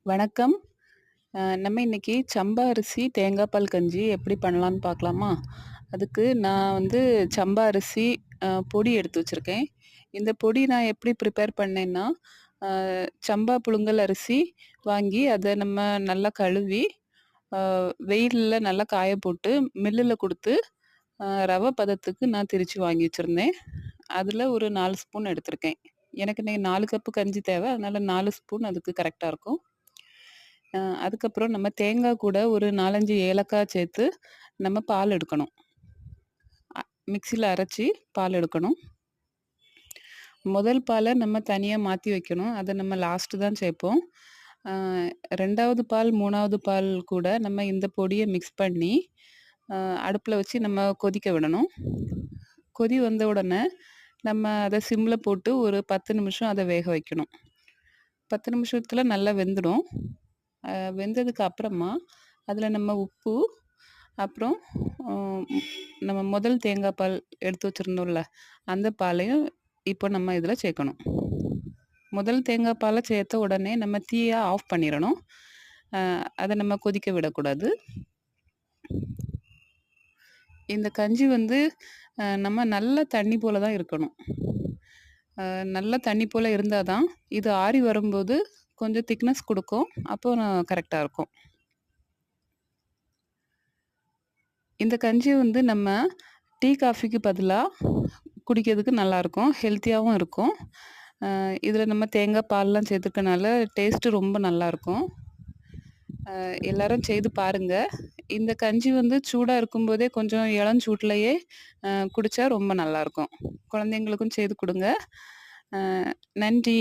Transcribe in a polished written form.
வணக்கம். நம்ம இன்னைக்கு சம்பா அரிசி தேங்காய் பால் கஞ்சி எப்படி பண்ணலான்னு பார்க்கலாமா? அதுக்கு நான் வந்து சம்பா அரிசி பொடி எடுத்து வச்சிருக்கேன். இந்த பொடி நான் எப்படி ப்ரிப்பேர் பண்ணேன்னா, அ சம்பா புழுங்கல் அரிசி வாங்கி அத நம்ம நல்லா கழுவி, அ வெயில்ல நல்லா காய போட்டு மில்லுல குடுத்து, ரவ பதத்துக்கு நான் திரிச்சு வாங்கி வச்சிருந்தேன். அதுல ஒரு 4 ஸ்பூன் எடுத்திருக்கேன். எனக்கு இன்னைக்கு 4 கப்பு கஞ்சி தேவை. அதனால 4 ஸ்பூன் அதுக்கு கரெக்ட்டா இருக்கும். அதுக்கப்புறம் நம்ம தேங்காய் கூட ஒரு 4, 5 ஏலக்காய் சேர்த்து நம்ம பால் எடுக்கணும். அ மிக்ஸியில அரைச்சு பால் எடுக்கணும். முதல் பால நம்ம தனியா மாத்தி வைக்கணும். அத நம்ம லாஸ்ட்டு தான் சேர்ப்போம். அ 2வது பால், 3வது பால் கூட நம்ம இந்த பொடிய மிக்ஸ் பண்ணி, அ அடுப்புல வச்சு நம்ம கொதிக்க விடணும். கொதி வந்த உடனே நம்ம அத சிம்ல போட்டு ஒரு 10 நிமிஷம் அத வேக வைக்கணும். 10 நிமிஷத்துல நல்லா வெந்துடும். வெந்ததுக்கு அப்புறமா, அதில நம்ம உப்பு, அப்புறம் அ நம்ம முதல் தேங்காய் பால் எடுத்து வச்சிருந்தோம்ல, அந்த பாலையும் இப்போ நம்ம இதில சேர்க்கணும். முதல் தேங்காய் பால சேர்த்த உடனே நம்ம தீய ஆஃப் பண்ணிறணும். அ அத நம்ம கொதிக்க விடக்கூடாது. இந்த கஞ்சி வந்து நம்ம நல்ல தண்ணி போல தான் இருக்கணும். நல்ல தண்ணி போல இருந்தா தான், இது ஆறி வரும்போது கொஞ்சம் திக்னஸ் குடுக்கும். அப்போ கரெக்ட்டா இருக்கும். இந்த கஞ்சி வந்து நம்ம டீ, காஃபிக்கு பதிலா குடிக்கிறதுக்கு நல்லாயிருக்கும். ஹெல்த்தியாவும் இருக்கும். இதில நம்ம தேங்காய் பால்லாம் சேர்த்துருக்கனால டேஸ்ட்டு ரொம்ப நல்லாயிருக்கும். எல்லாரும் செய்து பாருங்க. இந்த கஞ்சி வந்து சூடா இருக்கும்போதே கொஞ்சம் இளஞ்சூட்லயே குடிச்சா ரொம்ப நல்லாயிருக்கும். குழந்தைங்களுக்கும் செய்து குடுங்க. அ நன்றி.